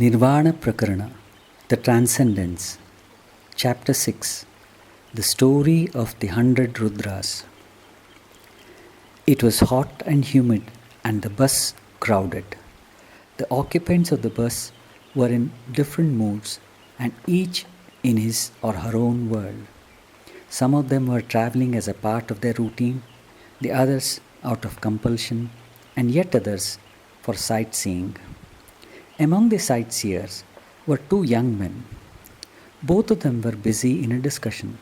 Nirvana Prakarana, the Transcendence, Chapter 6, the Story of the 100 Rudras. It was hot and humid and the bus crowded. The occupants of the bus were in different moods and each in his or her own world. Some of them were traveling as a part of their routine, the others out of compulsion, and yet others for sightseeing. Among the sightseers were two young men. Both of them were busy in a discussion.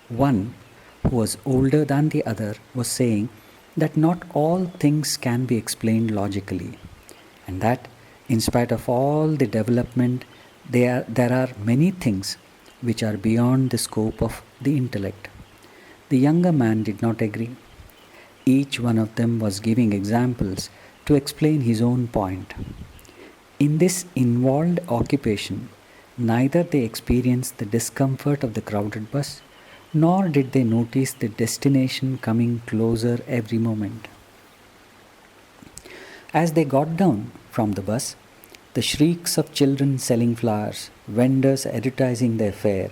One, who was older than the other, was saying that not all things can be explained logically, and that, in spite of all the development, there are many things which are beyond the scope of the intellect. The younger man did not agree. Each one of them was giving examples to explain his own point. In this involved occupation, neither they experienced the discomfort of the crowded bus, nor did they notice the destination coming closer every moment. As they got down from the bus, the shrieks of children selling flowers, vendors advertising their fare,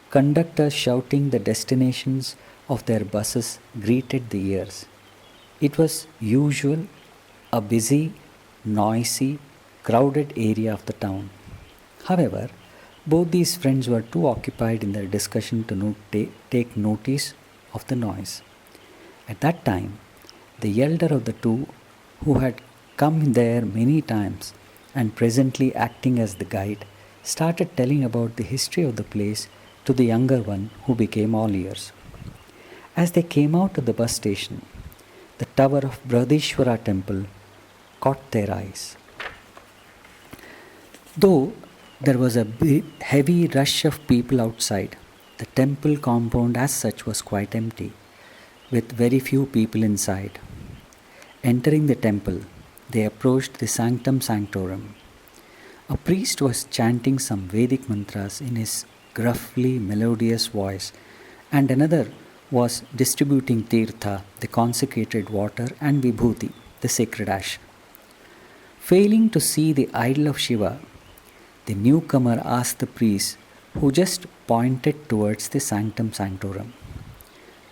conductors shouting the destinations of their buses greeted the ears. It was usual, a busy, noisy, crowded area of the town. However, both these friends were too occupied in their discussion to take notice of the noise. At that time, the elder of the two, who had come there many times and presently acting as the guide, started telling about the history of the place to the younger one, who became all ears. As they came out of the bus station, the tower of Brihadishwara temple caught their eyes. Though there was a heavy rush of people outside, the temple compound as such was quite empty, with very few people inside. Entering the temple, they approached the sanctum sanctorum. A priest was chanting some Vedic mantras in his gruffly melodious voice, and another was distributing tirtha, the consecrated water, and vibhuti, the sacred ash. Failing to see the idol of Shiva, the newcomer asked the priest, who just pointed towards the sanctum sanctorum.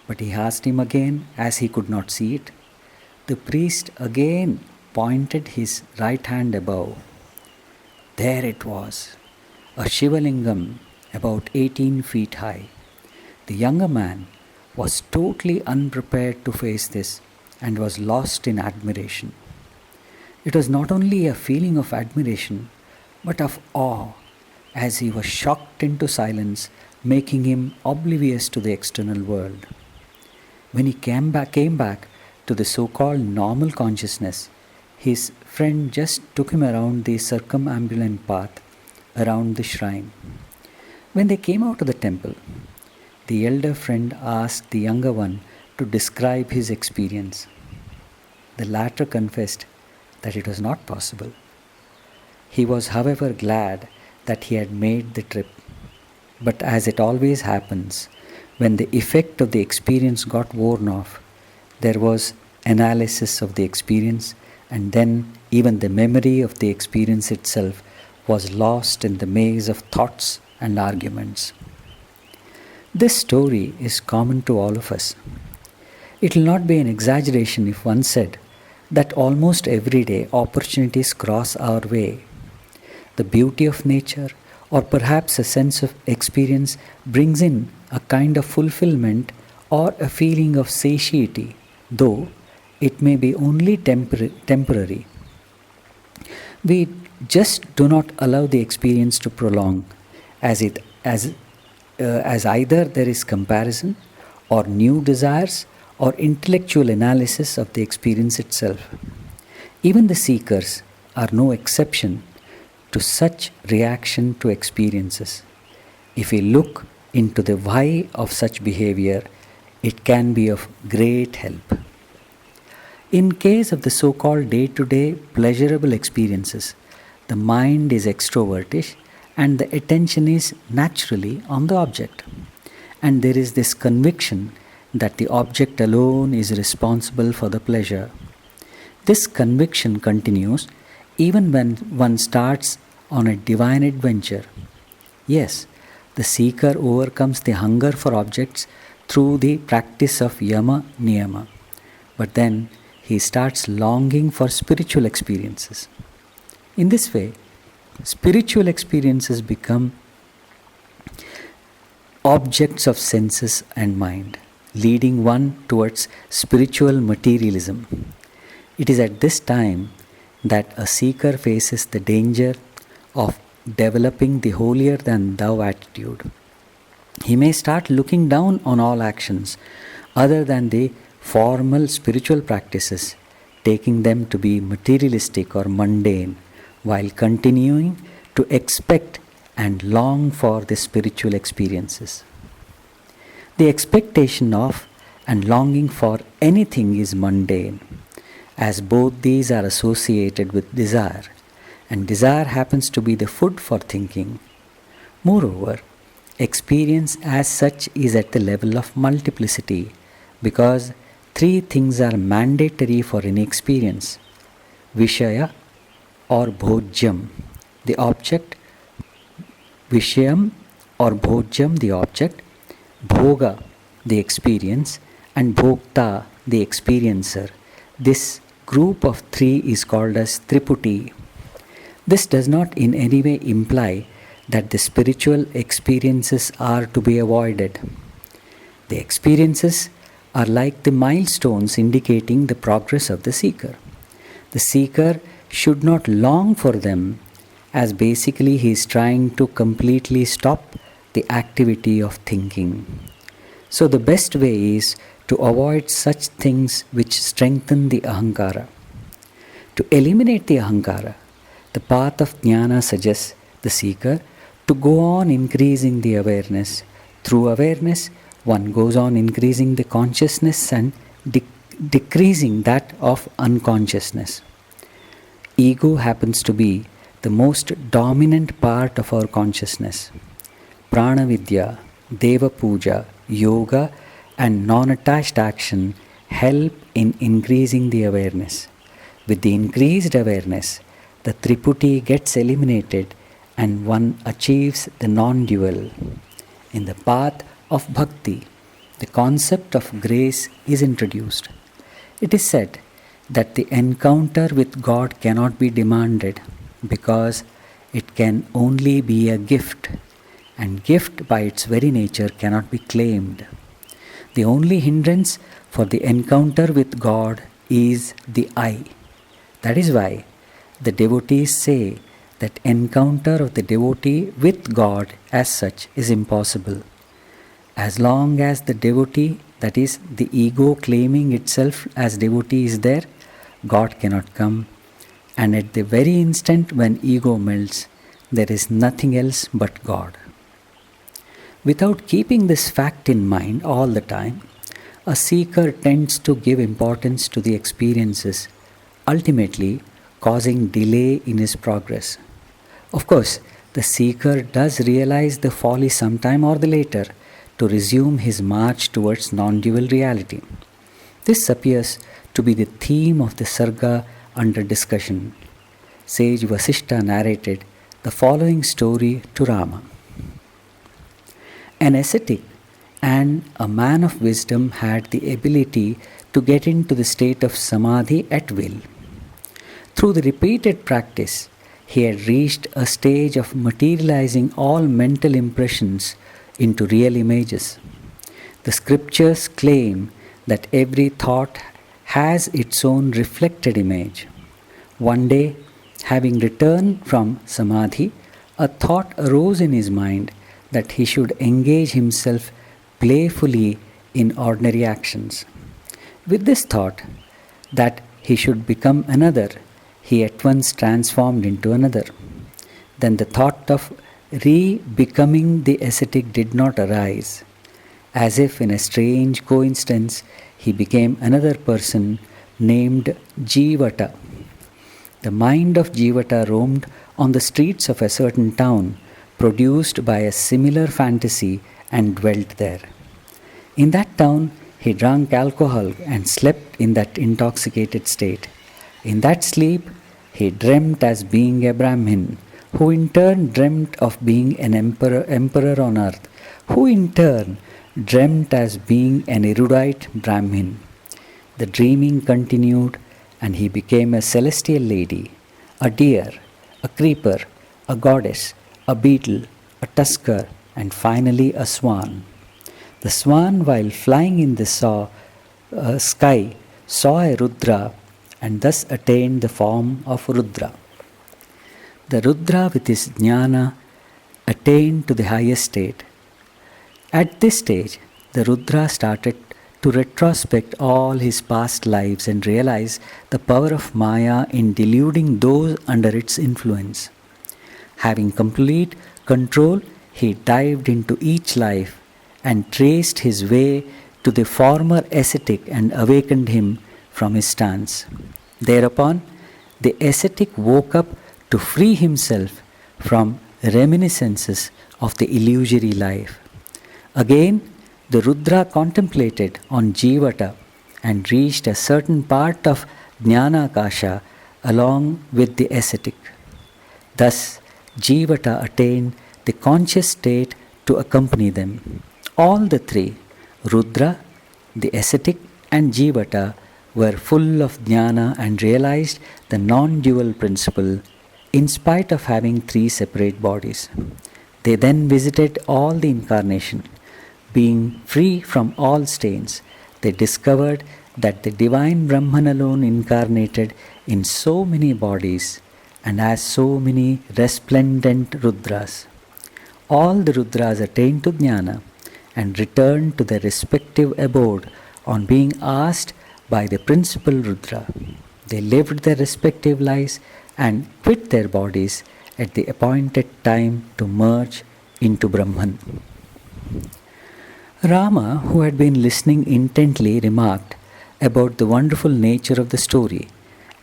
But he asked him again, as he could not see it. The priest again pointed his right hand above. There it was, a Shivalingam about 18 feet high. The younger man was totally unprepared to face this and was lost in admiration. It was not only a feeling of admiration, but of awe, as he was shocked into silence, making him oblivious to the external world. When he came back to the so-called normal consciousness, his friend just took him around the circumambulant path around the shrine. When they came out of the temple, the elder friend asked the younger one to describe his experience. The latter confessed that it was not possible. He was, however, glad that he had made the trip. But as it always happens, when the effect of the experience got worn off, there was analysis of the experience, and then even the memory of the experience itself was lost in the maze of thoughts and arguments. This story is common to all of us. It will not be an exaggeration if one said that almost every day opportunities cross our way. The beauty of nature, or perhaps a sense of experience, brings in a kind of fulfillment or a feeling of satiety, though it may be only temporary. We just do not allow the experience to prolong, as either there is comparison, or new desires, or intellectual analysis of the experience itself. Even the seekers are no exception to such reaction to experiences. If we look into the why of such behavior, it can be of great help. In case of the so-called day-to-day pleasurable experiences, the mind is extrovertish and the attention is naturally on the object. And there is this conviction that the object alone is responsible for the pleasure. This conviction continues even when one starts on a divine adventure. Yes, the seeker overcomes the hunger for objects through the practice of yama niyama, but then he starts longing for spiritual experiences. In this way, spiritual experiences become objects of senses and mind, leading one towards spiritual materialism. It is at this time that a seeker faces the danger of developing the holier than thou attitude. He may start looking down on all actions other than the formal spiritual practices, taking them to be materialistic or mundane, while continuing to expect and long for the spiritual experiences. The expectation of and longing for anything is mundane, as both these are associated with desire, and desire happens to be the food for thinking. Moreover, experience as such is at the level of multiplicity, because three things are mandatory for any experience: Vishaya or Bhojyam, the object; Vishayam or Bhojyam, the object; Bhoga, the experience; and Bhokta, the experiencer. This group of three is called as Triputi. This does not in any way imply that the spiritual experiences are to be avoided. The experiences are like the milestones indicating the progress of the seeker. The seeker should not long for them, as basically he is trying to completely stop the activity of thinking. So the best way is to avoid such things which strengthen the ahankara. To eliminate the ahankara, the path of jnana suggests the seeker to go on increasing the awareness. Through awareness, one goes on increasing the consciousness and decreasing that of unconsciousness. Ego happens to be the most dominant part of our consciousness. Prana Vidya, Deva Puja, Yoga, and non-attached action help in increasing the awareness. With the increased awareness, the Triputi gets eliminated and one achieves the non-dual. In the path of bhakti, the concept of grace is introduced. It is said that the encounter with God cannot be demanded because it can only be a gift, and gift by its very nature cannot be claimed. The only hindrance for the encounter with God is the I. That is why the devotees say that encounter of the devotee with God as such is impossible. As long as the devotee, that is the ego claiming itself as devotee, is there, God cannot come. And at the very instant when ego melts, there is nothing else but God. Without keeping this fact in mind all the time, a seeker tends to give importance to the experiences, ultimately causing delay in his progress. Of course, the seeker does realize the folly sometime or the later to resume his march towards non-dual reality. This appears to be the theme of the sarga under discussion. Sage Vasishta narrated the following story to Rama. An ascetic and a man of wisdom had the ability to get into the state of samadhi at will. Through the repeated practice, he had reached a stage of materializing all mental impressions into real images. The scriptures claim that every thought has its own reflected image. One day, having returned from samadhi, a thought arose in his mind that he should engage himself playfully in ordinary actions. With this thought that he should become another, he at once transformed into another. Then the thought of re-becoming the ascetic did not arise. As if in a strange coincidence, he became another person named Jivata. The mind of Jivata roamed on the streets of a certain town, produced by a similar fantasy, and dwelt there. In that town, he drank alcohol and slept in that intoxicated state. In that sleep, he dreamt as being a Brahmin who in turn dreamt of being an emperor on earth, who in turn dreamt as being an erudite Brahmin. The dreaming continued, and he became a celestial lady, a deer, a creeper, a goddess, a beetle, a tusker, and finally a swan. The swan, while flying in the sky, saw a Rudra and thus attained the form of Rudra. The Rudra, with his jnana, attained to the highest state. At this stage, the Rudra started to retrospect all his past lives and realize the power of Maya in deluding those under its influence. Having complete control, he dived into each life and traced his way to the former ascetic and awakened him from his trance. Thereupon, the ascetic woke up to free himself from reminiscences of the illusory life. Again, the Rudra contemplated on Jivata and reached a certain part of Jnanakasha along with the ascetic. Thus, Jivata attained the conscious state to accompany them. All the three, Rudra, the ascetic, and Jivata, were full of jnana and realized the non-dual principle in spite of having three separate bodies. They then visited all the incarnation. Being free from all stains, they discovered that the divine Brahman alone incarnated in so many bodies and as so many resplendent Rudras. All the Rudras attained to jnana and returned to their respective abode on being asked by the principal Rudra. They lived their respective lives and quit their bodies at the appointed time to merge into Brahman. Rama, who had been listening intently, remarked about the wonderful nature of the story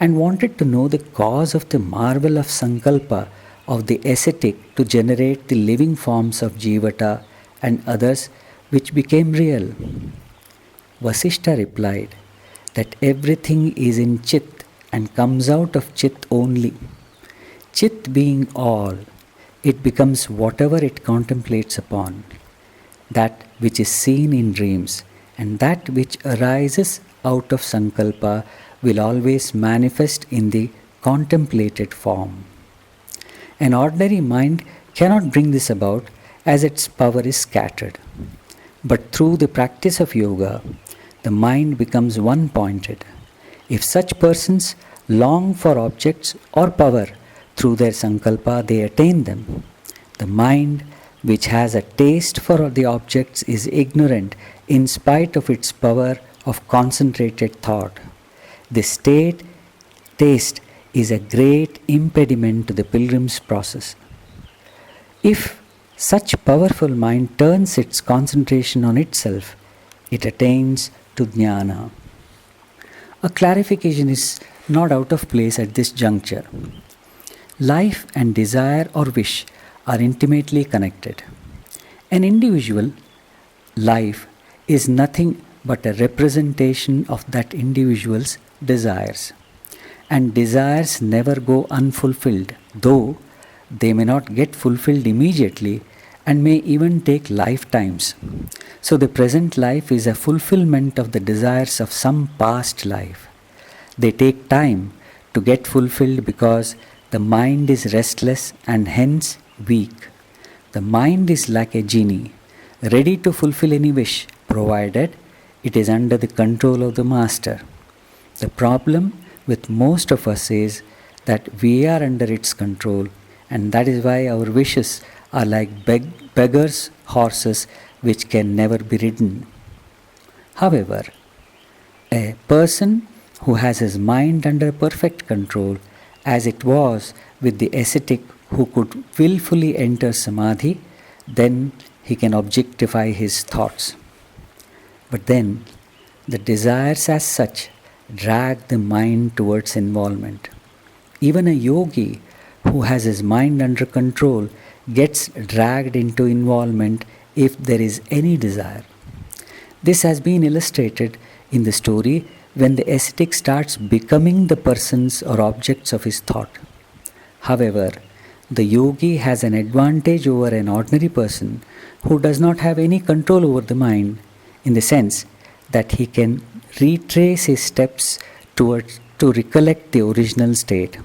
and wanted to know the cause of the marvel of Sankalpa of the ascetic to generate the living forms of Jivata and others which became real. Vasishtha replied that everything is in Chit and comes out of Chit only. Chit being all, it becomes whatever it contemplates upon. That which is seen in dreams and that which arises out of Sankalpa will always manifest in the contemplated form. An ordinary mind cannot bring this about as its power is scattered. But through the practice of yoga, the mind becomes one-pointed. If such persons long for objects or power through their sankalpa, they attain them. The mind, which has a taste for the objects, is ignorant in spite of its power of concentrated thought. This taste is a great impediment to the pilgrim's process. If such powerful mind turns its concentration on itself, it attains to jnana. A clarification is not out of place at this juncture. Life and desire or wish are intimately connected. An individual life is nothing but a representation of that individual's desires. And desires never go unfulfilled, though they may not get fulfilled immediately and may even take lifetimes. So the present life is a fulfillment of the desires of some past life. They take time to get fulfilled because the mind is restless and hence weak. The mind is like a genie, ready to fulfill any wish, provided it is under the control of the master. The problem with most of us is that we are under its control, and that is why our wishes are like beggars' horses which can never be ridden. However, a person who has his mind under perfect control, as it was with the ascetic who could willfully enter samadhi, then he can objectify his thoughts. But then, the desires as such drag the mind towards involvement. Even a yogi who has his mind under control gets dragged into involvement if there is any desire. This has been illustrated in the story when the ascetic starts becoming the persons or objects of his thought. However, The yogi has an advantage over an ordinary person who does not have any control over the mind, in the sense that he can retrace his steps towards to recollect the original state.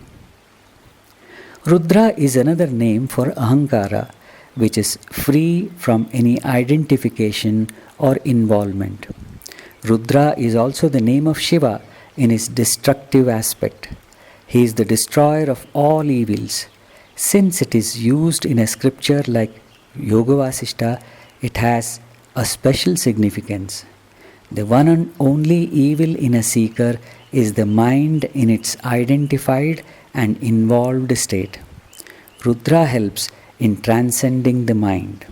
Rudra is another name for Ahankara, which is free from any identification or involvement. Rudra is also the name of Shiva in his destructive aspect. He is the destroyer of all evils. Since it is used in a scripture like Yoga Vasishta, it has a special significance. The one and only evil in a seeker is the mind in its identified and involved state. Rudra helps in transcending the mind.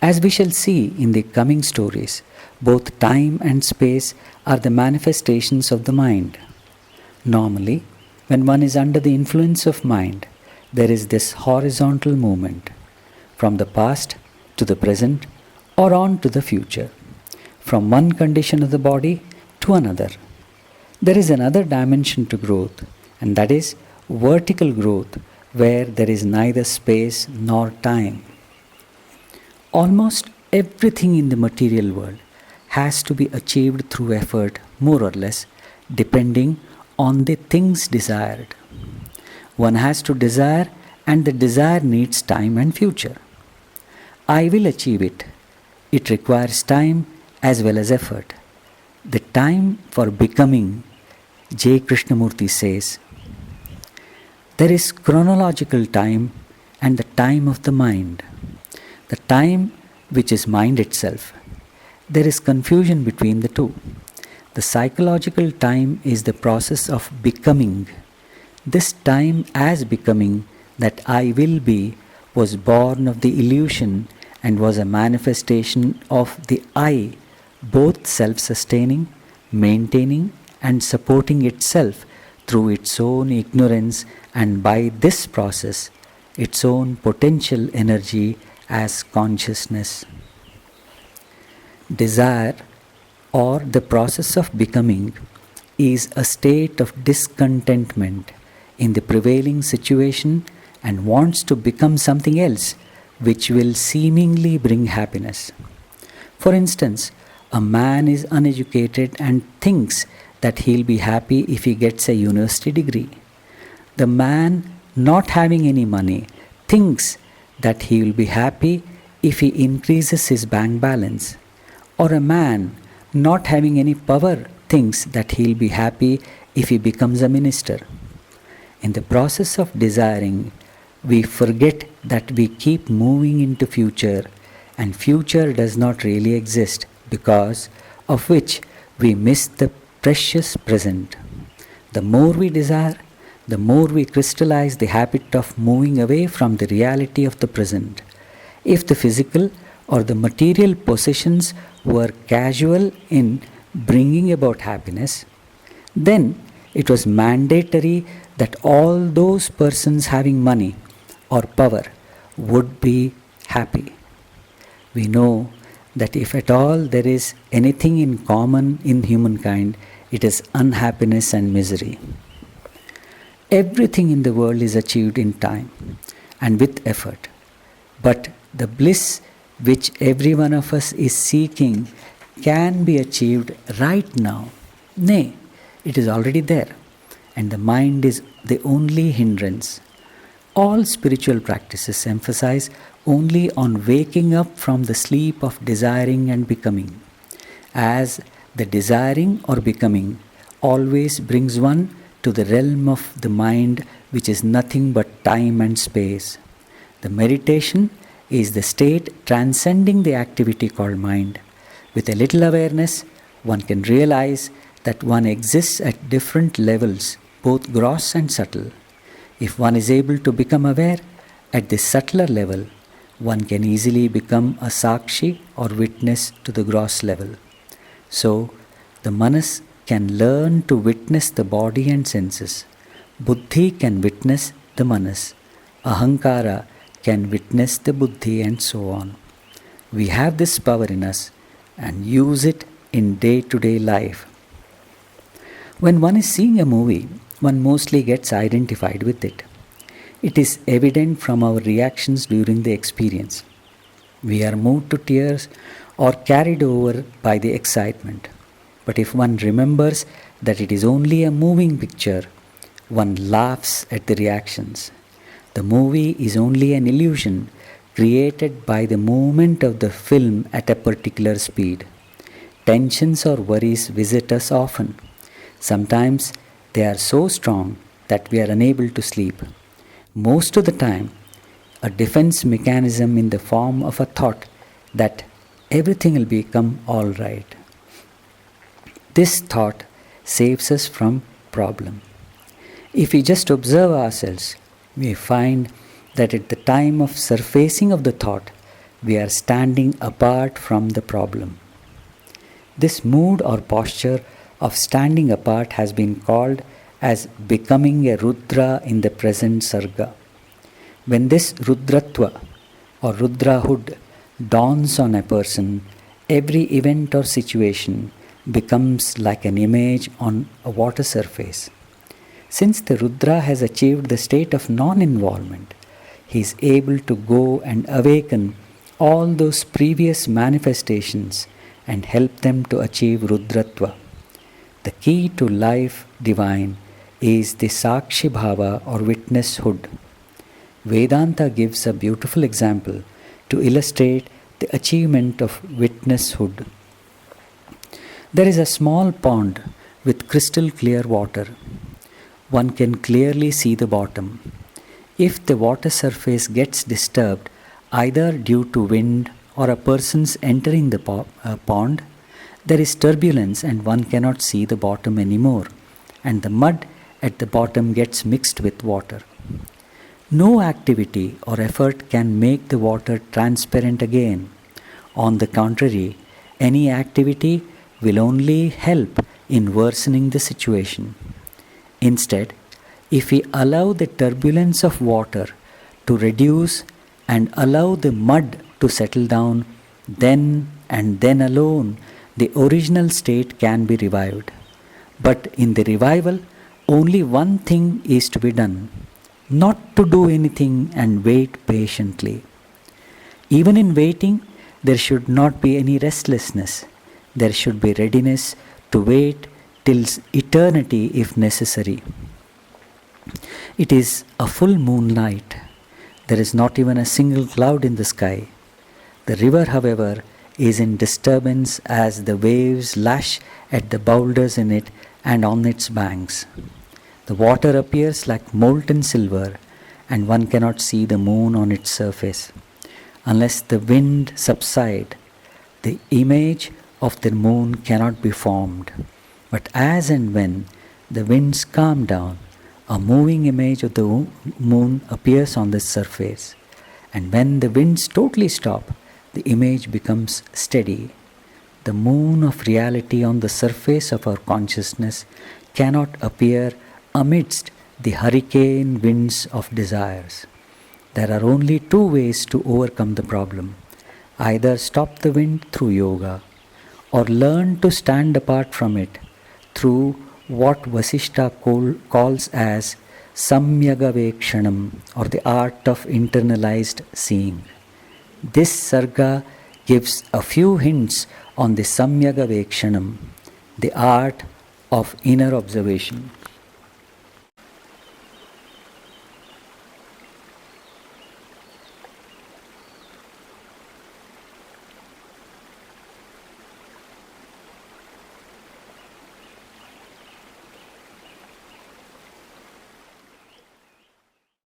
As we shall see in the coming stories, both time and space are the manifestations of the mind. Normally, when one is under the influence of mind, there is this horizontal movement from the past to the present or on to the future, from one condition of the body to another. There is another dimension to growth, and that is vertical growth, where there is neither space nor time. Almost everything in the material world has to be achieved through effort, more or less, depending on the things desired. One has to desire, and the desire needs time and future. I will achieve it. It requires time as well as effort. The time for becoming, J. Krishnamurti says, there is chronological time and the time of the mind. The time which is mind itself. There is confusion between the two. The psychological time is the process of becoming. This time as becoming, that I will be, was born of the illusion and was a manifestation of the I, both self-sustaining, maintaining and supporting itself through its own ignorance, and by this process its own potential energy as consciousness. Desire, or the process of becoming, is a state of discontentment in the prevailing situation and wants to become something else which will seemingly bring happiness. For instance, a man is uneducated and thinks that he'll be happy if he gets a university degree. The man not having any money thinks that he will be happy if he increases his bank balance. Or a man not having any power thinks that he'll be happy if he becomes a minister. In the process of desiring, we forget that we keep moving into future, and future does not really exist, because of which we miss the precious present. The more we desire, the more we crystallize the habit of moving away from the reality of the present. If the physical or the material possessions were casual in bringing about happiness, then it was mandatory that all those persons having money or power would be happy. We know that if at all there is anything in common in humankind, it is unhappiness and misery. Everything in the world is achieved in time and with effort. But the bliss which every one of us is seeking can be achieved right now. Nay, it is already there, and the mind is the only hindrance. All spiritual practices emphasize only on waking up from the sleep of desiring and becoming, as the desiring or becoming always brings one to the realm of the mind, which is nothing but time and space. The meditation is the state transcending the activity called mind. With a little awareness, one can realize that one exists at different levels, both gross and subtle. If one is able to become aware at the subtler level, one can easily become a sakshi or witness to the gross level. So, the manas can learn to witness the body and senses. Buddhi can witness the manas. Ahankara can witness the buddhi, and so on. We have this power in us and use it in day-to-day life. When one is seeing a movie, one mostly gets identified with it. It is evident from our reactions during the experience. We are moved to tears or carried over by the excitement. But if one remembers that it is only a moving picture, one laughs at the reactions. The movie is only an illusion created by the movement of the film at a particular speed. Tensions or worries visit us often. Sometimes they are so strong that we are unable to sleep. Most of the time, a defense mechanism in the form of a thought that everything will become all right. This thought saves us from problem. If we just observe ourselves, we find that at the time of surfacing of the thought, we are standing apart from the problem. This mood or posture of standing apart has been called as becoming a Rudra in the present Sarga. When this Rudratva or Rudrahood dawns on a person, every event or situation becomes like an image on a water surface. Since the Rudra has achieved the state of non-involvement, he is able to go and awaken all those previous manifestations and help them to achieve Rudratva. The key to life divine is the Sakshi Bhava or witnesshood. Vedanta gives a beautiful example to illustrate the achievement of witnesshood. There is a small pond with crystal clear water. One can clearly see the bottom. If the water surface gets disturbed, either due to wind or a person's entering the pond, there is turbulence and one cannot see the bottom anymore, and the mud at the bottom gets mixed with water. No activity or effort can make the water transparent again. On the contrary, any activity will only help in worsening the situation. Instead, if we allow the turbulence of water to reduce and allow the mud to settle down, then and then alone the original state can be revived. But in the revival, only one thing is to be done: not to do anything and wait patiently. Even in waiting, there should not be any restlessness. There should be readiness to wait till eternity if necessary. It is a full moonlight. There is not even a single cloud in the sky. The river, however, is in disturbance as the waves lash at the boulders in it and on its banks. The water appears like molten silver, and one cannot see the moon on its surface. Unless the wind subside, the image of the moon cannot be formed. But as and when the winds calm down, a moving image of the moon appears on the surface. And when the winds totally stop, the image becomes steady. The moon of reality on the surface of our consciousness cannot appear amidst the hurricane winds of desires. There are only two ways to overcome the problem: either stop the wind through yoga, or learn to stand apart from it through what Vasishta calls as Samyagavekshanam, or the art of internalized seeing. This sarga gives a few hints on the Samyagavekshanam, the art of inner observation.